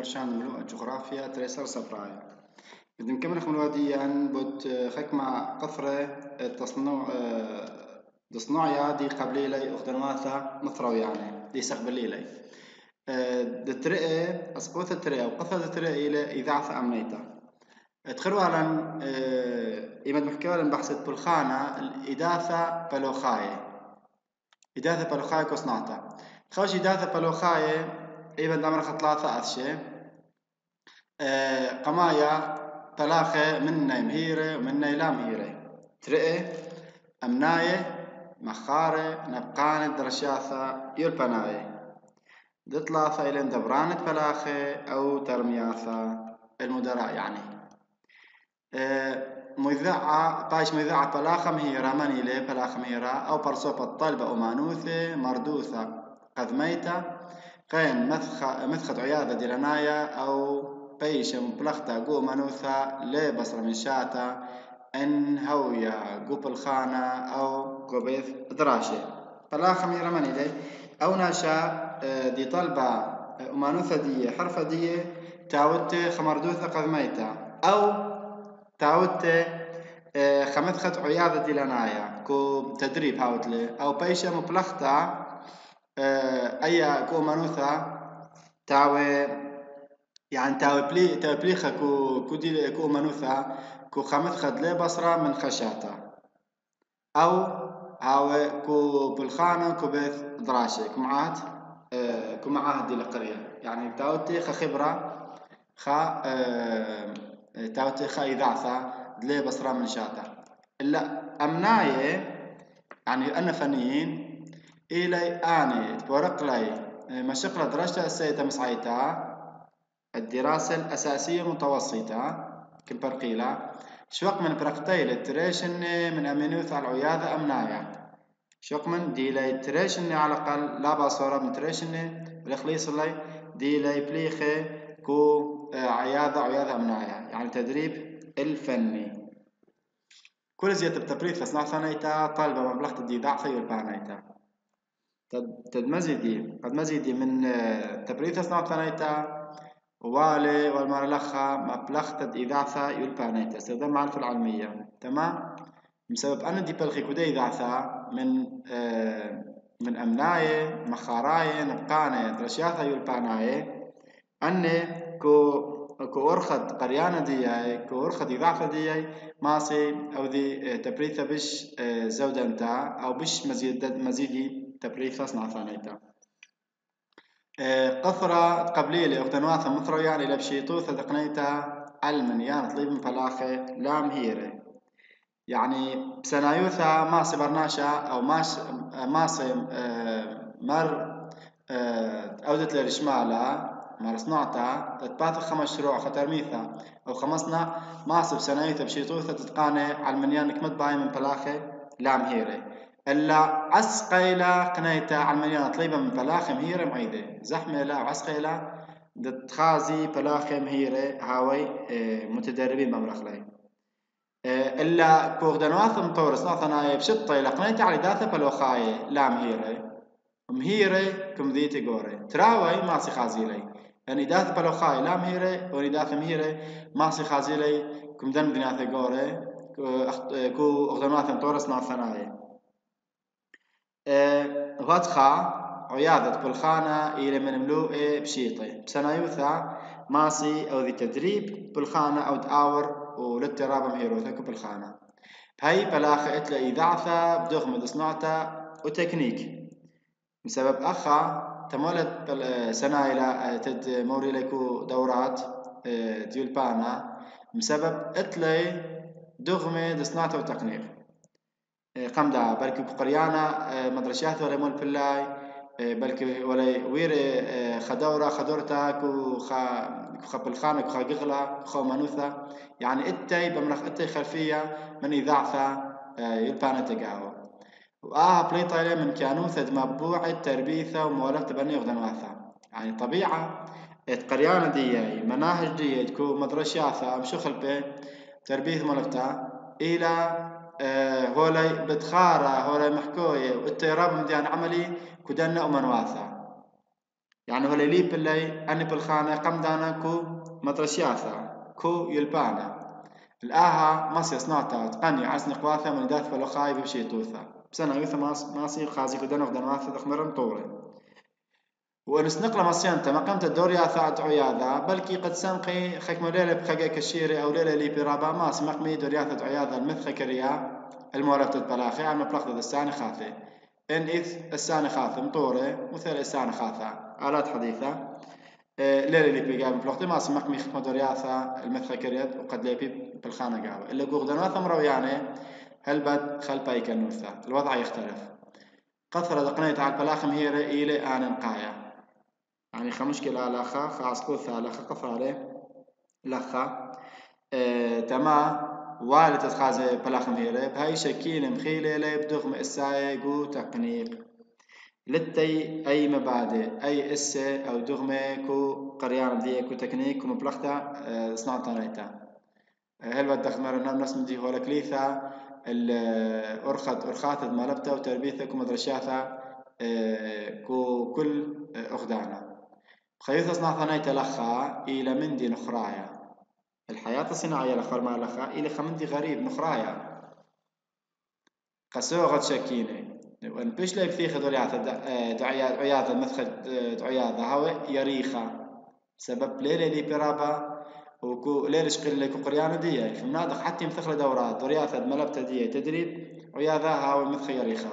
هرشان ملوء الجغرافيا تريسر سبراي بدنا نكمل خمولوديا بود خكمة قفرة تصنع دي قبليلي أخدنواثا مطرو يعني دي سقبليلي دترئة أسقوث الترئة وقفة الترئة إلى إذاعة أمنيتا تخلوا على إيمد محكوة بحثة بالخانة الإداثة بلوخاية كوسناتا خوش إداثة بلوخاية إيمد أمر خطلاثة أثشي قمايا طلاخة من مهيرة ومن لا مهيرة ترئة أمناية مخارة نبقانة درشاثة يلبناية دطلاثة إلى دبرانة بلاخة أو ترمياثة المدراء يعني مذاعة باش مذاعة بلاخة مهيرة منيلة بلاخة مهيرة أو برصوبة الطلبة أو مانوثة مردوثة قد ميتة قين مثخت عيادة ديلانايا أو بيش مبلغتا قو منوثة لي بصر من شاتا إن هويا قو بالخانة أو قو بيث دراشة بلاخة مهيرة منيلة أو ناشا دي طلبة أمانوثة دي حرفة دي تاوت خمردوثة قد ميتة أو تاوت خمثخت عيادة ديلانايا كو تدريب هاوتلي أو بيشة مبلغتا أي كو منوثة تاوي يعني تاوي بليخة كو دي كو منوثة كو خمثخت لي بصرة من خشاتا أو هاوي كو بالخانة كو بيث دراشة كو معاهد دي القرية يعني تاوتي خبرة تاوتي إذاعة لي بصرة من شاتا إلا أمناية يعني أنا فنيين إلي آني تورق لي مشقلة درجة السيدة مسعيتا الدراسة الأساسية المتوسطة كل برقيلة شوق من برقتي للتريشن من أمينوث على العيادة أمنايا شوق من دي لي تريشن على الأقل لا باصورة من تريشن بالإخليص لي دي لي بليخي كو عيادة أمنايا يعني تدريب الفني كل زيادة بتبريد فصنع ثانيتا طالبة مبلغ دي ضعفة يلبانيتا قد مزيدي من تبريد فصنع ثانيتا والي والمرلخة مبلغ إذاعة يلبانيتا استخدام المعرفة العلمية تمام بسبب أن دي بلغي كده إذاعة من أمناية مخاراية نبقانية درشياثة يلباناية أني كو أرخد قريانة دي كو أرخد إضافة دي ماسي أو دي تبريثة بش زودنتا أو بش مزيدي تبريثة صنع ثانيتا قثرة قبلية لأختنواثة مثرو يعني لبشيطوثة دقنيتا المنيان طليب مفلاخة لام هيري يعني بسنايوثة ماسي برناشا أو ماسي مر أودت للشمالة مع صناعتها تتباث مشروع خطرميثة أو خمسنا ماسب سنايثة بشيطوثة تتقاني على المنيان كمد باي من بلاخة لام هيري إلا عسقيلة قنيتة على المنيان طليبة من بلاخة مهيرة معيدة زحمة لا وعسقيلة تخازي بلاخة مهيرة هاوي متدربين بمرخلي إلا كوغدنواث مطور صناعتنا بشطة لقنيتة على ذاته بلوخاية لام هيري مهيرة كم ذيتي غوري تراوي ماسي خازيلي يعني داث بلوخاي لا مهيرة وني مهيرة ماسي خازيلي كم دن بناثي غوري كو أخدمات مطورس ناثناي غطخا عيادة بالخانة إلى من ملوء بشيطي بسنايوثا ماسي أو ذي تدريب بالخانة أو تآور وللترابة مهيروثا بالخانة هاي بلاخة إتلا إذاعثة بدوخ مدصنعتا وتكنيك بسبب أخا تمولت سنة إلى تد موري لكو دورات ديولبانا بسبب إتلي دغمة دصناعته وتقنيق قمدا بلكي بقريانا مدرسيات ولا مول بلاي بلكي ولا وير خدورتا كو بالخانة كو غغلا كو منوثة يعني إتي بمرخ إتي خلفية من إذاعة يلبانا تقاو بليطة من كانوثة مبوعة تربيثة ومولفة بني أخدنواثة يعني طبيعة قريانة دي مناهج دي تكون مدرسياثة مشوخل بي تربيث مولفتا إلى هولاي بتخارة هولاي محكوية والتيراب مديان عملي كدنا أمنواثة يعني ولا لي بلي أني بالخانة قم دانا كو مدرشياثا كو يلبانا الآها ماسي صناعتا تقني عسني قواثا من داث فلوخاي بمشي توثا بسنة يوثا ماسي خازي كدن وخدن واثا دخمرن طوري ونسنقل مصيانتا ما قمت الدور يا ثاعت عياذا بلكي قد سنقي خيك مليلة بخيك كشيري أو ليلة لي برابا ماس مقمي دور ياثت عياذا المثخ كريا المولفت البلاخي عن مبلغ الثاني خاثي إن إذ الثاني خاثي مطوري مثل الثاني خاثا آلات حديثة ليلة اللي بيجاب بلغتي ما سمق مي خدمة درياثة المثل كريت وقد لي بالخانة قهوة إلا جوغ دنواثة مرو يعني هل بد خل بايك النوثة الوضع يختلف قثرة دقنيت على البلاخم هيرة إلى آن نقايا يعني خمشكلة لخا خاص كوثة لخا قفالة لخا تما والد تخازي بلاخم هيرة بهاي شكين مخيلة لا يبدغ مئساية جو تقنيق لتي أي مبادئ أي إسة أو دغمة كو قريان دي كو تكنيك كو مبلغتا صناعة تانيتا هل بدخ مرنا نفس مدي هو لكليثا أرخات مالبتا وتربيثا كو مدرشاثا كو كل أخدانا خيوثا صناعة تانيتا لخا إلى مندي نخرايا الحياة الصناعية لخر ما لخا إلى خمندي غريب نخرايا قسوغة شكينة وان بيش لايب ثيخ دعياثة مثل دعياثة هاو يريخة سبب ليلة لي برابا وكو ليلة شقل لي قريانة دي فمنادق حتى مثل دورات دعياثة ملبتة دي تدريب عياثة هاو مثل يريخة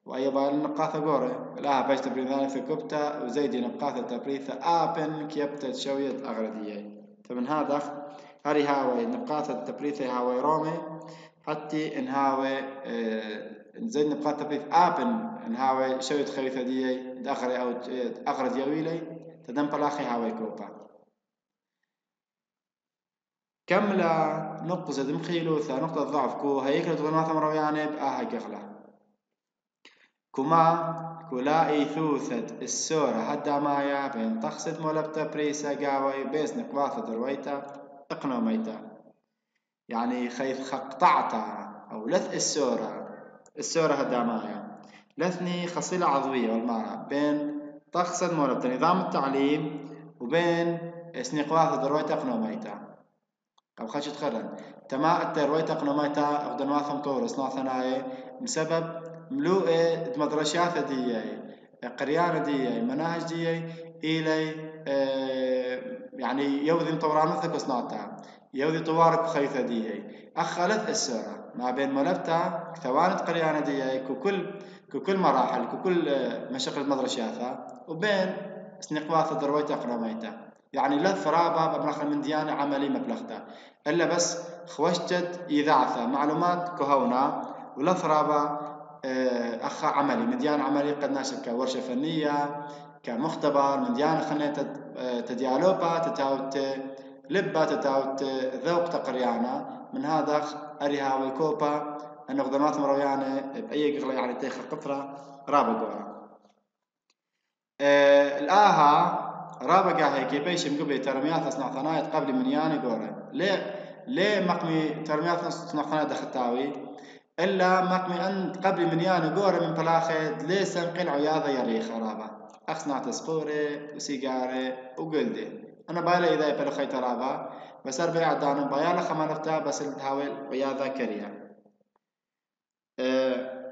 وأي بال نقاثة قوري لا باش تبريثان في كبتة وزيدي نقاثة تبريثة آبن كيبتة شوية أغردية فمن هذا هاري هاوي نقاثة تبريثة هاوي رومي حتى انهاوي نزيد نبقى تبريث آبن انهاوي شوية خريطة دي داخري أو أغرد يويلي تدم بلاخي هاوي كوبا كملة نقطة زد مخيلوثة نقطة ضعف كو هيكلة غنواثة مروياني بآها قغلة كما كلا إيثوثة السورة هدا مايا بين تخصد مولبتا بريسا قاوي بيس نقواثة درويتا اقنو ميتا يعني خيث قطعتا أو لث السورة هدا مايا لثني خصيلة عضوية والمعنى بين تخصد مولبتا نظام التعليم وبين سنقواثة درويتا اقنو ميتا أو خشت خرن تما الترويتا اقنو ميتا أخدن واثم طور اصنع ثنايا بسبب ملوء مدرشاثة دي قريانة دي مناهج دي إلي يعني يوذي مطورانثك وصنعتها يوذي طوارك خيثة دي أخلت السورة ما بين ملبتا ثوانت قريانة دي ككل مراحل ككل مشاقل مدرشاثة وبين سنقواثة درويتا قراميتا يعني لث رابا بمرخل من ديانة عملي مبلغتا إلا بس خوشتت إذاعثة معلومات كهونا ولث رابا أخ عملي من ديان عملي قد ناشر كورشة فنية كمختبر من ديان خلينا تديالوبا تتاوت لبا تتاوت ذوق تقريانا من هذا أريها ويكوبا أن غضنات مرويانة بأي قغلة يعني تيخ قطرة رابا قورا الآها رابا قاهي بيش مقبل ترميات أصنع ثنايت قبل من ياني قورا ليه مقمي ترميات أصنع ثنايت دختاوي إلا مقمي أن قبل من يانو قوري من بلاخد ليس نقل عياذة يريخ رابا أخصنع تسقوري وسيجاري وقلدي أنا بايلا إذا يبلو خيط رابا بس أربع عدانو بايلا خمانفتا بس التهاوي عياذة كريا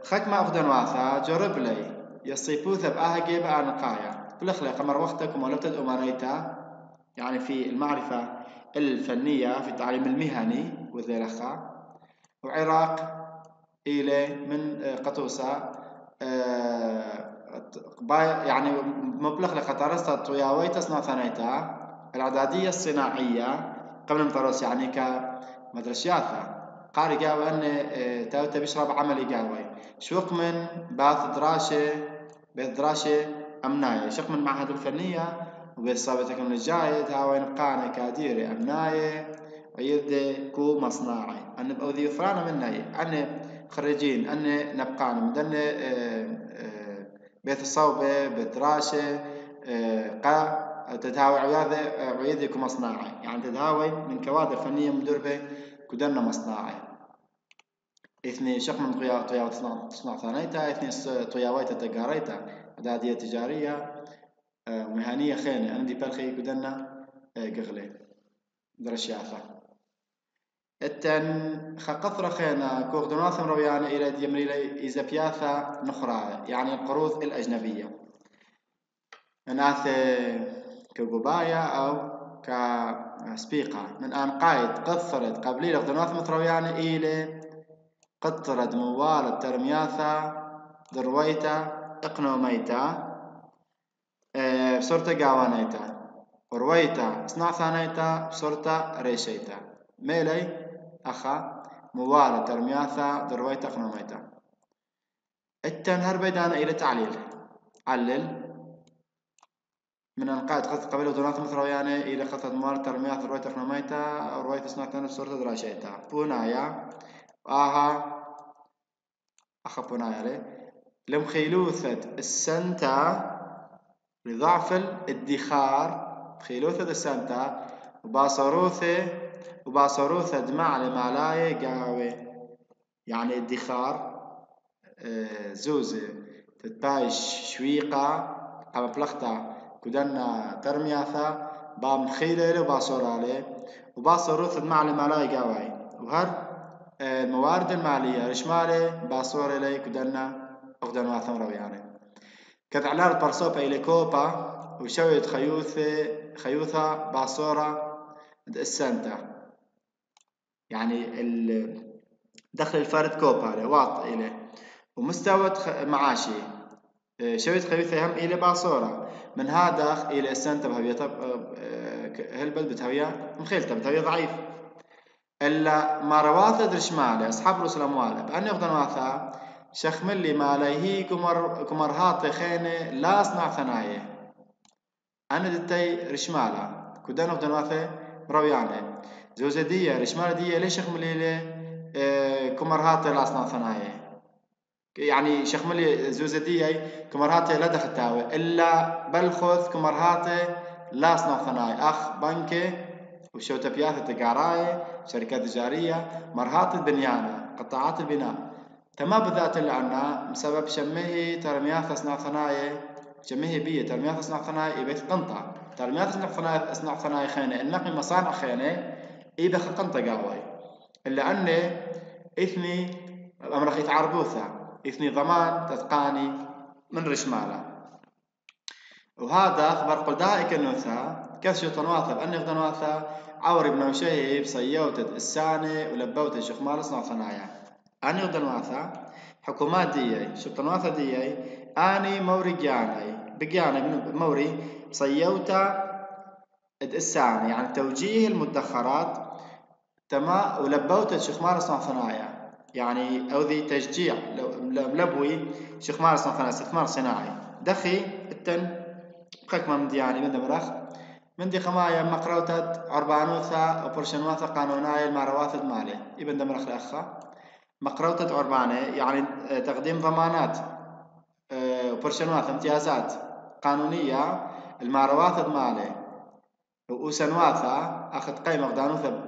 خك ما أخدن واثا جرب لي يصيبوث بآها جيبا نقايا بالأخلاق أمر وقتك ومولبتد أمانيتا يعني في المعرفة الفنية في التعليم المهني وذيلخا وعراق إلى من قطوسة يعني مبلغ لخطارسة طياوي تصنع ثانيتا العدادية الصناعية قبل مطرس يعني كمدرسياثة قاري قاوي أن تاوتا بيشرب عملي قاوي شوق من باث دراشة أمناية شق من معهد الفنية وبالصابتك من الجاي تاوي نقانة كاديري أمناية عيد كو مصناعي أن بأوذي يفرانا مني أن خريجين أن نبقان مدن بيت الصوبة بدراسة قا تدهاوي عياذة كو مصناعي يعني تدهاوي من كوادر فنية مدربة كدنا مصناعي اثني شق من طياوة تصنع ثانيتا اثني طياويتا تجاريتا إعدادية تجارية مهنية خينة عندي برخي كدنا قغلي درشياثة التن خقطرة خينا كوغ دوناثم رويانا إلى ديمريلي إذا بياثة نخرى يعني القروض الأجنبية مناث كقبايا أو كسبيقة من أن قايد قثرت قبلي لغ دوناثم رويانا إلى قطرت موال الترمياثة درويتا اقنوميتا بصورة قاوانيتا ورويتا صنع ثانيتا بصورة ريشيتا ميلي أخا موالة ترمياثا درويتا اقنوميتا التن هربيدانا إلى تعليل علل من أنقاط قصة قبيلة ودونات مثرويانة إلى قصة موالة ترمياثا درويتا اقنوميتا ورويتا صنع ثانيتا بصورة دراشيتا بونايا أخا بونايا لي لمخيلوثة السنتا لضعف الادخار خيلوثة السنتا وباصروثة دمع لمعلاية قاوي يعني ادخار زوزة تتبايش شويقة أما بلختا كدنا ترمياثا بام خيلة وباصورالي وباصروثة دمع لمعلاية قاوي وهر الموارد المالية رشمالي باصوري لي كدنا أقدنوا ثمرو يعني كذعلار برصوبة إلى كوبا وشوية خيوثة باصورة السنتا يعني دخل الفرد كوبا واط إليه ومستوى معاشي شوية خيوثة هم إلى باصورة من هذا إلى السنتا بهوية هلبل بتهوية مخيلته بتهوية ضعيف إلا ما رواثة درشمالي أصحاب رؤوس الأموال بأن يغضن واثا شخملي ماليه كمرهات خينة لا أصنع ثنايه أنا دتي رشمالة كدان يغضن واثا مرويانه زوزة دية رشمالة دية ليش شخملي لي كمرهات لا أصنع ثنايه يعني شخملي زوزة دية كمرهات لا دختاوي إلا بلخذ كمرهات لا أصنع ثنايه أخ بنكي وشوتة بياثة تقاراي شركات تجارية مرهات البنيانة قطاعات البناء تما بذات اللي عنا بسبب شمه ترمياث صنع ثنايا شمه بيه ترمياث صنع ثنايا يبيت قنطة ترمياث صنع ثنايا خينة النقي مصانع خينة يبخ قنطة قاوي إلا أني إثني أمرخ يتعربوثا إثني ضمان تتقاني من رشمالة وهذا خبر قلدائك النوثا كسشو تنواثا بأني غدنواثا عور ابن وشيب صيوتة السانة ولبوتة شخمال صنع ثنايا أني غدنواثا حكومات ديي شو تنواثا ديي أني موري جاني بجاني من موري صيوتة السانة يعني توجيه المدخرات تما ولبوتة شخمال صنع ثنايا يعني أو ذي تشجيع ملبوي شخمال صنع ثنايا استثمار صناعي دخي التن بقاك ما مدياني من دمرخ من دي خمايا مقروتة عربانوثا وبرشنواثا قانونايا المعروات المالي ابن دمرخ الأخا مقروتة عربانة يعني تقديم ضمانات وبرشنواثا امتيازات قانونية المعروات المالي وسنواثا أخذ قيمة غدانوثا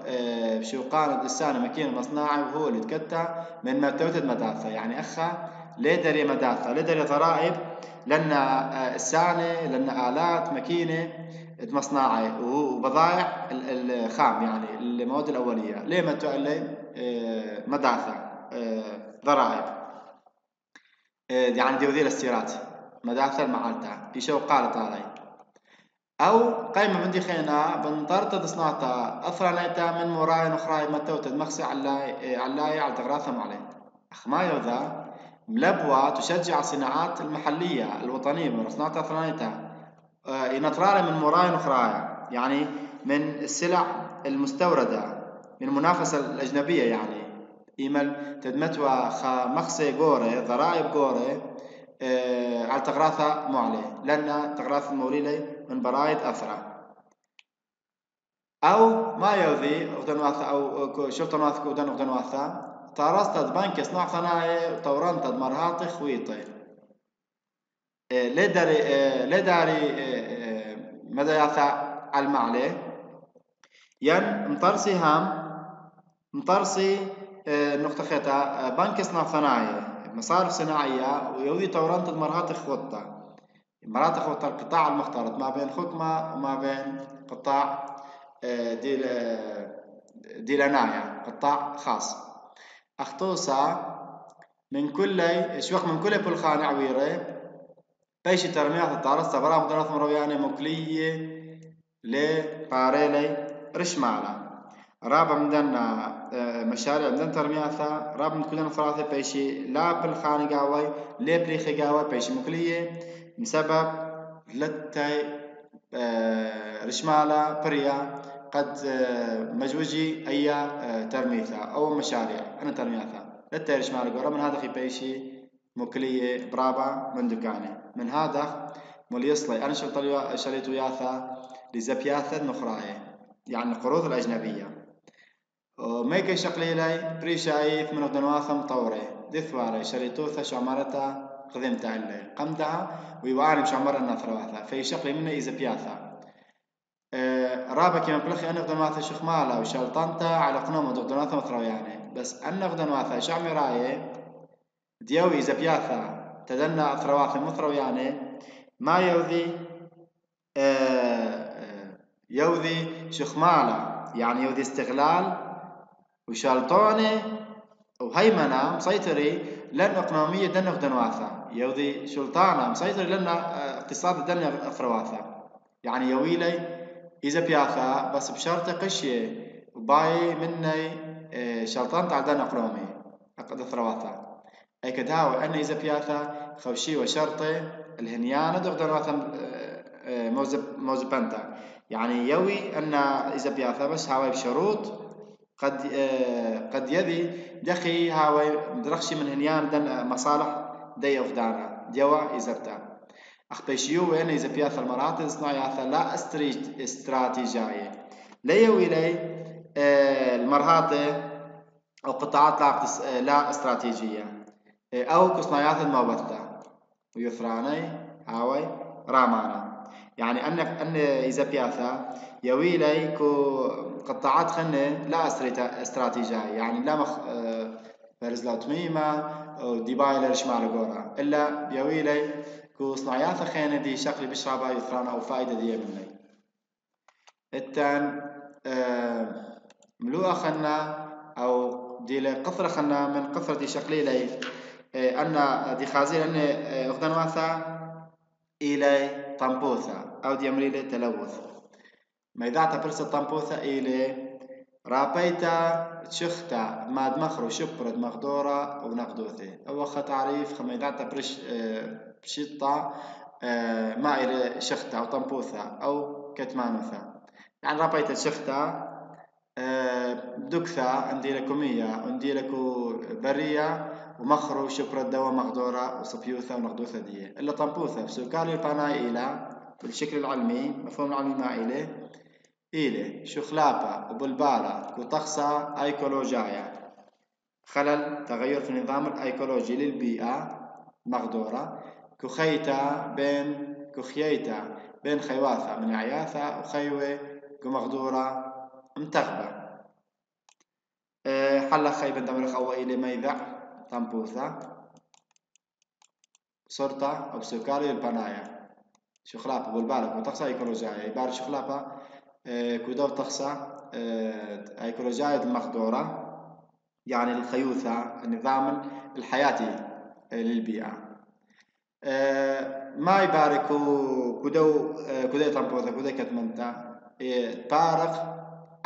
بشوقان السانة مكين مصناعي وهو اللي تكتا من مرتبة مدافع يعني أخا ليدري مدافع ليدري ضرائب لأن السانة لأن آلات مكينة مصناعي وبضائع الخام يعني المواد الأولية ليه ما تقول مدافع ضرائب يعني ديوذي الاستيراد مدافع معالتها يشو قالت علي أو قيمة من دي خينا بنطرت صناعتا أثرانيتا من مراي نخراي متوت المخسي على تغراثم عليه أخ ما يوذا ملبوة تشجع الصناعات المحلية الوطنية من صناعة أثرانيتا ينطرالي من مراي نخراي يعني من السلع المستوردة من المنافسة الأجنبية يعني إيمال تدمتوا مخسي قوري ضرائب قوري على تغراثة معلي لأن تغراث الموليلي من برايد أثرة أو ما يوذي أغدنواثا أو شرطنواث كودن أغدنواثا تارست بنك صناع ثنايا وتورنت مرهاتي خويطي لداري مدى يثع المعلي ين مطرسي هام مطرسي نقطة خيطة بنك صناع ثنايا مصارف صناعية ويوذي تورنت مرهاتي خوطة مناطق القطاع المختلط ما بين خكمة وما بين قطاع ديلانايا قطاع خاص. أخطوصة من كل شوق من كل بلخانة عويرة بيش ترميات الطارس تبرا مدرات مرويانة مكلية لباريلي رشمالة رابع مدنا مشاريع مدن ترمياثا رابع من كلنا ثلاثة بيشي لا بالخانة قاوي لا بريخي قاوي بيشي مكلية بسبب لتاي رشمالة بريا قد مجوجي أي ترميثا أو مشاريع أنا ترمياثا لتاي رشمالة قورا من هذا خي بيشي مكلية برابع من دكانه من هذا مولي يصلي أنا شريت وياثا لزبياثا نخراية يعني القروض الأجنبية وميكي شقلي لي بريشايث من دنواثا مطوري دي ثواري شريتوثا شعمرتا خذمتها اللي قمتها ويواني بشعمر النثرواثا في شقلي منه إذا بياثا رابك يوم بلخي أنك دنواثا شخمالة وشلطنتا على قنوم دنواثا مطروياني بس أنك دنواثا شعمي رايه ديوي إذا بياثا تدنى أثرواثا مطروياني ما يوذي يوذي شخمالة يعني يوذي استغلال وشالطوني وهيمنة مسيطري لأن إقنومية دنك دنواثا يوذي شلطانة مسيطري لأن اقتصاد دنك أثرواثا يعني يويلي إذا بياثا بس بشرط قشية وباي مني شلطان تعال دن إقنومي أقد أثرواثا أي كداوي أن إذا بياثا خوشي وشرطي الهنيانة دق دنواثا موزبنتا يعني يوي أن إذا بياثا بس هاوي بشروط قد يدي دخي هاوي مدرخشي من هنيان دن مصالح دي أفدانا ديوا إزبتا أخبشيو وين إذا بياثا المراتب صناعياثا لا استراتيجية ليوي لي المرهاتة أو قطاعات لا استراتيجية أو كصناعيات الموبثة ويثراني هاوي رامانا يعني أن إذا بياثا يويلي كو قطاعات خنة لا استراتيجية يعني لا فرز لا تميمة وديباي لرشمال قورا إلا يويلي كو صناعيات خينة دي شكل بشربها يثرانا أو فائدة دي مني التان ملوء خنا أو دي لقطرة خنا من قطرة دي شكلي لي أن دي خازين أن أخدان واثا إلى طنبوثا أو دي أمري لي تلوث ما إذا تبرس الطنبوثا إلى رابيتا تشختا ماد مخرو شبرد مخدورة ونقدوثي أو تعريف خما إذا تبرش بشطة ما إلى شختا أو طنبوثا أو كتمانوثا يعني رابيتا شختا دكثا عندي لكمية عندي لكو برية ومخرو شبرة دوا مخدورة وصبيوثة ونقدوثة دي إلا طنبوثة بسوكالي البناء إلى بالشكل العلمي مفهوم العلمي ما إلى شخلابة وبلبالة وطقسة أيكولوجية خلل تغير في النظام الأيكولوجي للبيئة مقدورة كخييتا بين خيواثة من عياثة وخيوة كمقدورة متغبة حل خيبا دمرخ أو إلى ميذع طنبوثة صرطة أو سوكالي البنايا شخلابة بالبالة وطقسة أيكولوجية عبارة شخلابة كودو طقسة أيكولوجية المقدورة يعني الخيوثة النظام الحياتي للبيئة ما يباركوا كودو طنبوثة كودو كتمنتا بارق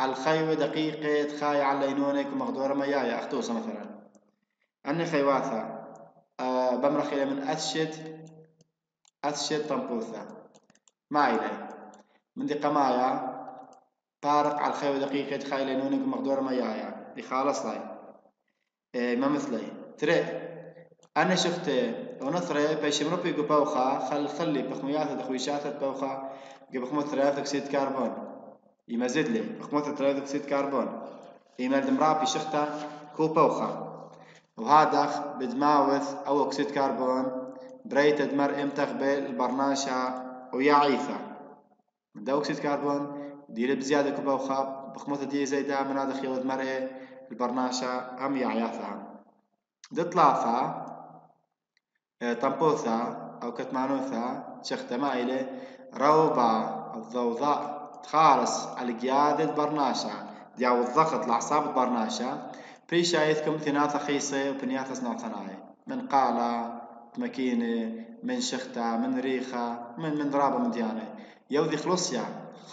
الخيوة دقيقة خاي على لينونك ومقدورة ميايا أخطوصة مثلا أني خيواثة بمرخي من أثشت طنبوثة ما إلي من دي قمايا بارق على الخيوة دقيقة خاي لينونك ومقدورة ميايا دي خالص لي ما مثلي تري أنا شفت ونثري بيش مربي بوخا خلي بخمياثة دخويشاثة بوخا بخمو 3 أكسيد كربون يمزد لي بخموثة 3 أكسيد كربون يمرد مرابي شخته كوبوخا وهذا بدماوث أو أكسيد كربون بريت دمر امتغبل البرناشة ويا عيثة من دا أكسيد كربون دير بزيادة كوبوخا بخموثة دي زيدا من هذا خيوة دمر البرناشة هم يا عياثة دي 3 طنبوثة أو كتمانوثة شخته ما إلى روبا الضوضاء خالص الجيادة برناشا دياو الضغط الأعصاب برناشا بريشايتكم ثناثة خيصة وبنياثة صناعي من قالة مكينة من شخته من ريخة من رابة من ديانة يوذي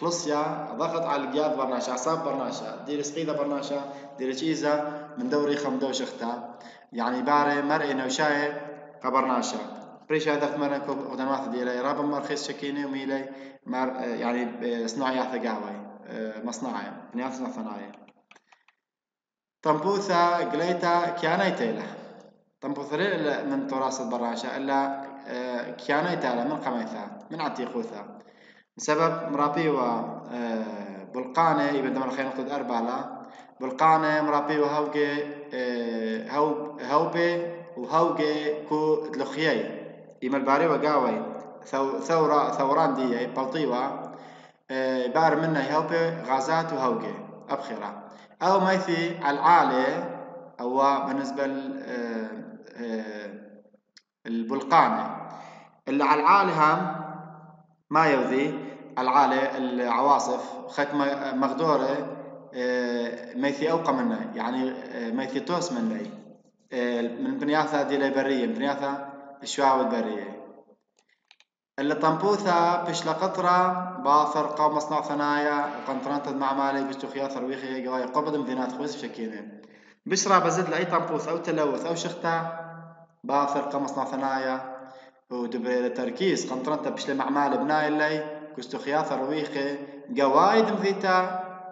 خلصيا ضغط على الجياد برناشا أعصاب برناشا دير سقيدة برناشا دير تشيزة من دو ريخة من دو شخته يعني باري مرئي نوشاي قبرناشا بريش هذا مرة قدامات ديالي رابا مرخص شكيني وميلي يعني صناعي ثقاوي مصنعي بنيات صناعي تنبوثا قليتا كياني تيلا تنبوثا من تراث البراشا إلا كياني تيلا من قميثا من عتيقوثا بسبب مرابيوة بلقانة يبن دمر خير نقطة أربعة بلقانة مرابيوة هوبي وهوجي كو دلخيي إما الباري وقاوي ثوران دي بلطيوة بار منه هوبي غازات وهوجي أبخرة أو ميثي العالي أو بالنسبة البلقانة اللي على العالي هم ما يوذي العالي العواصف خك مغدورة ميثي أوقع منه يعني ميثي توس منه من بنياثة دي برية من بنياثة الشواوي البرية اللي طنبوثة بش لقطرة باثر قوم مصنع ثنايا وقنطرانت مع مالي بشتو خياثر ويخي قواي قبض مدينات خويس بشكينة بشرى بزد لأي طنبوث أو تلوث أو شخته باثر قوم مصنع ثنايا ودبري التركيز قنطرانت بش لمعمال بناي اللي كستو خياثر ويخي قوايد مذيتا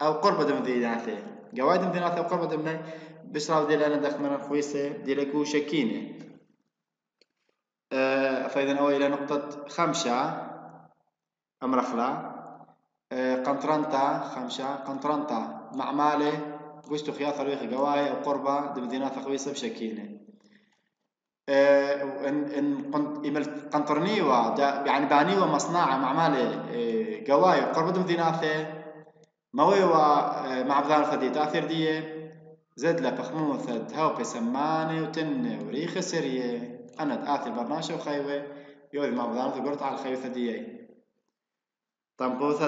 أو قرب مذيناثي قوايد مذيناثي أو قرب مذيناثي بشرى دي لأنا دخل من خويسة دي لكو شكينة فإذا أو إلى نقطة 5 أمرخلا قنطرنتا معمالة قشتو خياثة ريخي قواي أو قربة دمدينات خويسة بشكينة قنطرنيوة يعني بانيوة مصنعة معمالة قواي قربة دمدينات مويوة مع بذان فدي تأثير دي زد لك خموثة هاو بسمانة وتنة وريخة سرية أنا تآثر برناشة وخيوة يوذي مع بذانة قرط على الخيوثة دي تنبوثة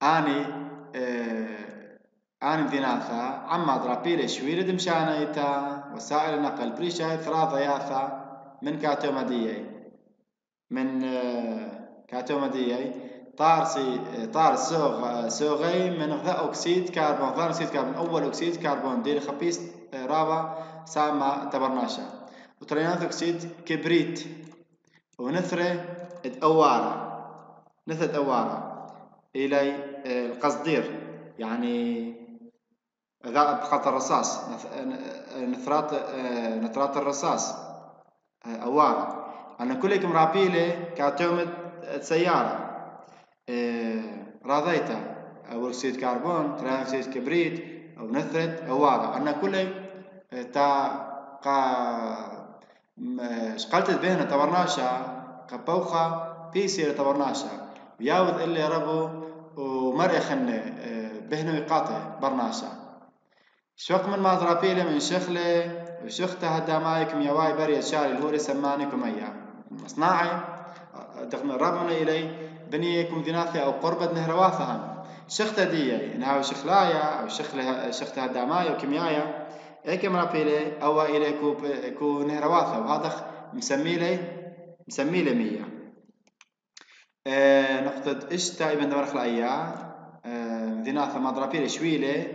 آني ذناثة عما درابيل شويرد مشانيتا وسائل نقل بريشة ثلاثة ياثا من كاتومدية طار سوغي من غذاء أكسيد كربون ثاني أكسيد كربون أول أكسيد كربون دير خبيث رابع سامة تبرناشا وترينات أكسيد كبريت ونثرة أوارة إلى القصدير يعني بخط الرصاص نترات الرصاص أوارة أنا كلكم رابيلة كاتومة سيارة راضيتا أو أكسيد كربون ثاني أكسيد كبريت أو نثرة أوارة أنا كلي شقلت بينا تبرناشا قبوخة بيسير تبرناشا وياوذ اللي ربو ومرئخن بهنو يقاطع برناشا شوق من ماضرابيلة من شخلة وشخته هدامايكم يواي بريد شاري الهوري سمانيكم أيام مصناعي دخل ربنا إلي بنيكم ذناثي أو قربة نهرواثهم شخته دي إنها شخلايا أو شخته هداماي وكيميايا إيك مرابيلة أو إلي كو نهرواثة وهذا مسميلي 100 نقطة إشتا ابن دمرخ الأيام ذناثة ماضرابيلة شويلة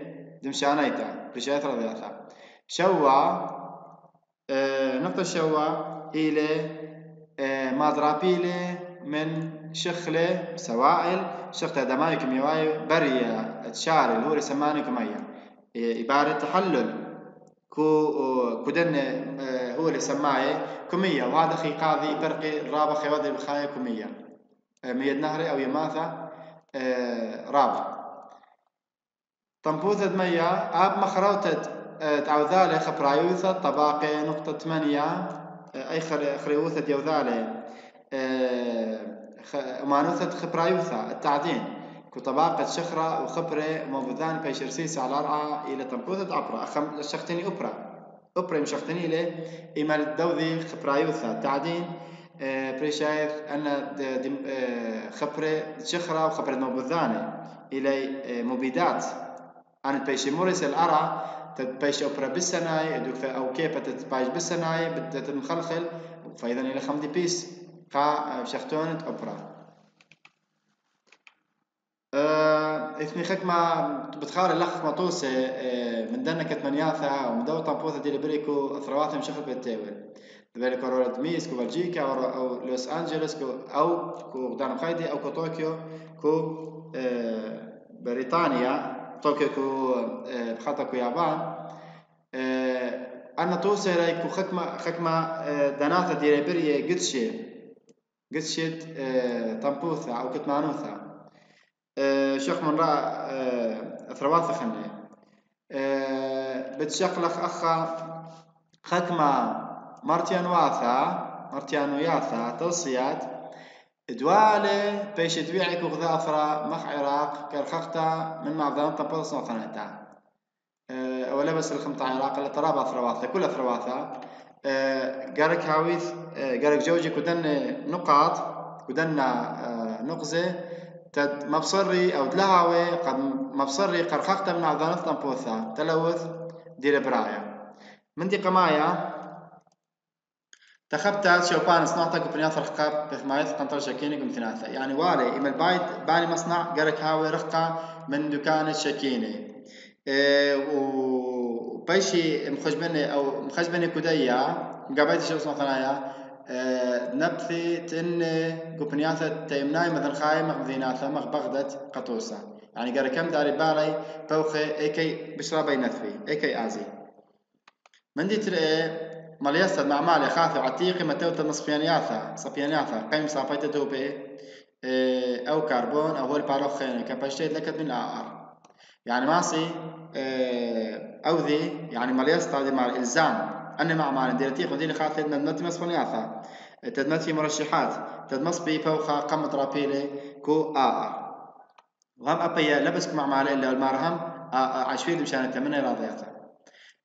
دمشانيتا بشايت رضياثا شوا نقطة شوا إلى ماضرابيلة من شخلة سوائل شخلة دمائكم يواي برية تشاري الهوري سمانيكم أيام عبارة تحلل كودن هو اللي سماه كمية وهذا خي قاضي برقي رابع خيوادي بخاية كمية ميد نهري أو يماثة رابع تنبوذة مية أب مخروتة تعوذالة خبرايوثة طباقة نقطة 8 أي خريوثة يوذالة مانوثة خبرايوثة التعدين كطباقة شخرة وخبرة ومبذان بيشرسيس على رعا إلى تنبوذة أبرا الشختيني أبرم شختني له إمال دوذي خبرايوثا تعدين بريشايف أن خبرة شخرة وخبرة مبذانة إلى مبيدات أنا بيش موريس الأرى تبيش أوبرا بالسناي أو كيف تتبايش بالسناي بدت المخلخل فإذا إلى خمدي بيس قا شختونت أوبرا إثني خكمة بتخار اللخ مطوسة من دنا كتمنياثا ومن دو طامبوثا دي لبريكو ثروات مشخل بالتاول ذلك رولد ميس كو بلجيكا أو لوس أنجلوس أو كو دانو خايدي أو كو طوكيو كو بريطانيا طوكيو كو بخطا كو يابان أنا توصل كو خكمة دناثا دي لبرية قدشت طامبوثا أو كتمانوثا شيخ من رأى ثروات خنة بتشقلخ أخا خكمة مرتيان وياثا توصيات دوالة بيش تبيعك وغذاء أثرا مخ عراق كالخختا من معظم طبوث صنعتا أولا بس الخمطة عراق اللي ترابا ثرواتها كل ثرواتها قارك هاويث قارك جوجي كدن نقاط كدن نقزة تد مبصري أو دلهاوي قد مبصري قرخخت من عضانة طنبوثا تلوث دير برايا من دي قمايا تخبتات شوبان صنعتك وبنياث رخقاب بثمايث قنطر شكيني قمتناثة يعني والي إما البايت باني مصنع قرك هاوي رخقة من دكان الشكيني وبيشي مخشبني كدية مقابيت شو اسمه ثنايا نبثي تن قبنياثة تيمناي مثل خاي مغذيناثة مغبغدت قطوسة يعني قال كم داري بالي بوخي ايكي بشرابي نثفي ايكي ازي من دي ترى مليسد مع مالي خاثي عتيقي متوت صبيانياثا قيم صافيت دوبي او كربون او هو الباروخين كبشتيت لكت من الار يعني ماسي او ذي يعني مليسد هذه مع الالزام أنا مع مال ديرتيق وديني خاطر تدمت مصفنياثا تدمت في مرشحات تدمص بي فوخا قمت رابيلي كو وهم أبيا لبسك مع مالي اللي المرهم عشفيد مشان تمنى راضياتا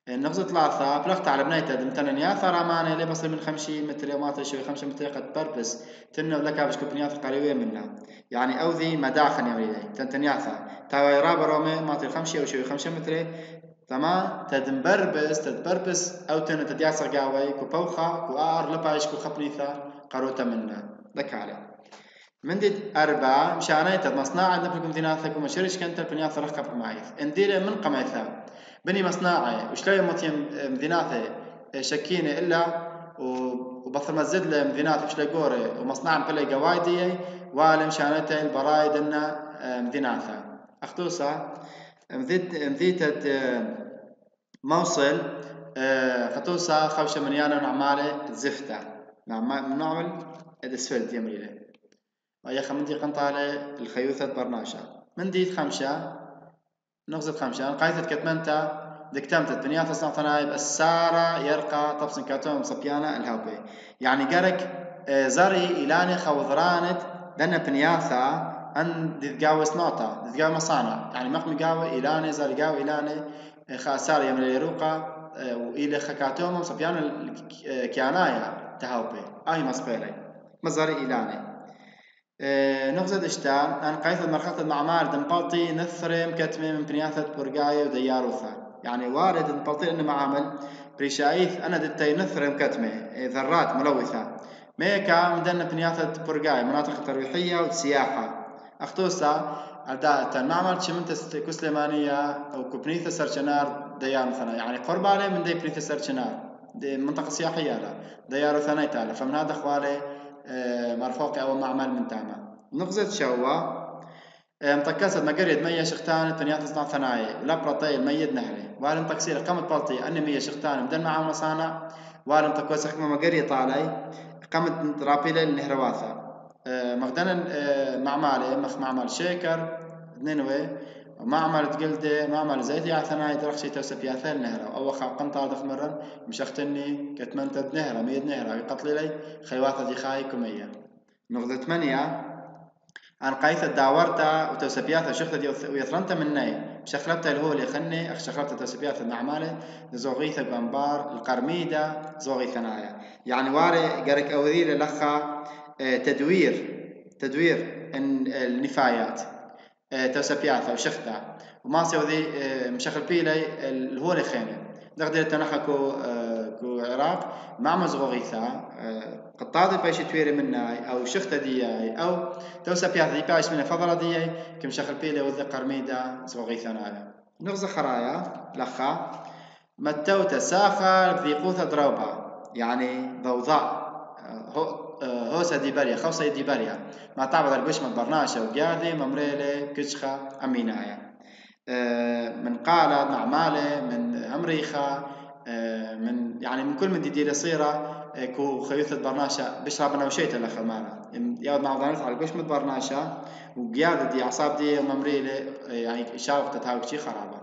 النقطة ثلاثة بلغت على بنيته دمتنياثا راماني اللي بصل من 50 متر ما تشوي 5 متر قد بربس تنو لك باش كوبنياثا قريبة منا يعني أو ذي مداخن يا وليدي تنتنياثا تاوي رابا رومي ما تل 5 أو شوي 5 متر تمام تدبربس أو تدياسر قاوي كو بوخا كو لبايش كو خبنيثا قروتا منا ذك عليه من دي 4 مشانيت مصنع نبلكم ديناثا كو مشرش كنت البنياث رخب معيث اندير من قميثا بني مصنعي وشلوي مطيم مديناثا شكيني إلا وبثر مزد له مديناث وشلوي قوري ومصنع بلي قوايدي والي مشانيت البرايد إنه مديناثا أخطوصا مذيتت موصل خطوصة خوشة منيانا ونعمالة زفتة نعمل الاسفلت يمريله ويا خمندي قنطالة الخيوثة برناشا من ديت 5 نغزة 5 قايثة كتمنتا دكتمتت بنياثة صنطنايب السارة يرقى طبسن كاتوم صبيانا الهوبي يعني قرك زري إلاني خوضرانت دنا بنياثة أن تتجاوز نقطة تتجاوز مصانع يعني مقم جاوي إيلاني زار جاوي إيلاني خاسار يمن اليروقة وإلى خكاتهم صبيان كيانايا تهاوبي أي مصبيري مزاري إيلاني نغزد إشتام أن قيث مرخصة المعمار دنبالطي نثرم كتمة من بنياثة برقاية ودياروثا يعني وارد دنبالطي إنه معامل بريشايث أنا دتي نثرم كتمة ذرات ملوثة ميكا مدن بنياثة برقاية مناطق ترويحية والسياحة أخطوصا أداء المعمل شمنت كسليمانية أو كبنيثة سرشنار ديار مثلا يعني قرب عليه من دي بنيثة سرشنار دي منطقة سياحية لا ديار ثاني تالا فمن هذا خوالي مرفوق أو معمل من تاما نقزة شوا متكسد مقريد مية شختان تنيات صنع ثنايا ولا برطي الميد نهري وارم تكسير قمت بلطي أن مية شختان مدن معه مصانع وارم تكوس حكمة مقريد طالي قمت رابيلة النهرواثة مغدنا معمالي معمل شيكر نينوي معمل تقلده معمل زيتي عثناي درخشي توسف ياثل نهرة أو خاقن طادخ مرن مشختني كتمنتد نهرة ميد نهرة يقتل لي خيواثة دي خاي كمية نقطة 8 أن قايثة داورتا وتوسبياثا شخصة دي ويثرنتا مني بشخلبتا اللي هو اللي خني أخشخلبتا توسبياثا معمالة زوغيثا قنبار القرميدة زوغي ثنايا يعني واري قرك أوذير لخا تدوير النفايات توسبياثا وشختا وما سوذي مشخل بيلي اللي هو اللي خيني دغدر تنخا كو عراق مع مزغوغيثا قطاضي بايش تويري مناي او شخته دياي او توسبياثا دي بايش من فضله دياي كم شخل بيلي وذي قرميدا زغوغيثا نغز خرايا لخا متوت ساخر ذي قوثة دروبا يعني ضوضاء هوسا ديباريا خوصا ديباريا ما تعبد البشمة برناشا وقاذي ممريلي كشخة أمينايا من قالة معمالة من أمريخا من يعني من كل من دي صيرة كو خيوثة برناشا بشربنا وشيت لخا مانا يا مع ضانت على البشمة برناشا وقاذي دي أعصاب دي ممريلي يعني شاوقت تهاوك شي خرابة